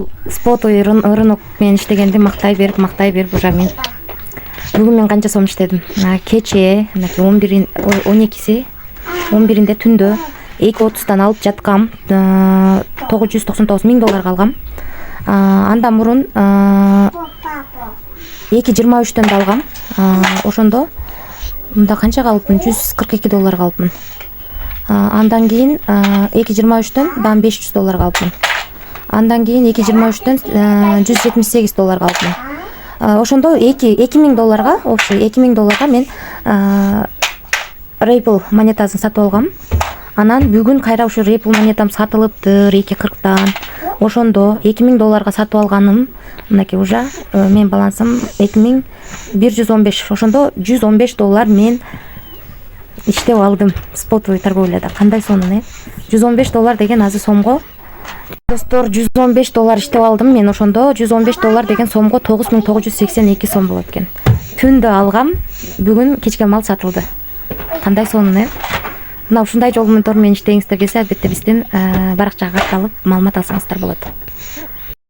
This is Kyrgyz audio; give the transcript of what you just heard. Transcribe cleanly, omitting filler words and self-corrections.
бул спотовый рынок менен иштегенди мактай берип уже мен бүгүн мен канча сом иштедим. Кечээ мынакей 11-11-11-inde түндө 2:30 алып жаткам. $999 миң алгам. Андан мурун 2:23 алгам. Ошондо мында канча калыпмын? $142 калыпмын. Андан кийин 2:23 дагы $500 калыпмын. Андан кийин 2:23 $178 калыпмын. Ошондо $2000 общий $2000 мен Ripple монетасын сатып алгам. Анан бүгүн кайра ушу Ripple монетам сатылыптыр 2:40-тан. Ошондо $2000 сатып алганым мынакей уже менин балансым 2115. Ошондо $115 мен иштеп алдым спотовый торговляда. Кандай сонун $115 деген азыр сомго достор $115 иштеп алдым мен. Ошондо $115 деген сомго 9982 сом болот экен. Түндө алгам, бүгүн кечке мал сатылды. Кандай сонун Мына ушундай жол менен иштегиңиздер келсе, албетте биздин баракчага катталып маалымат алсаңыздар болот.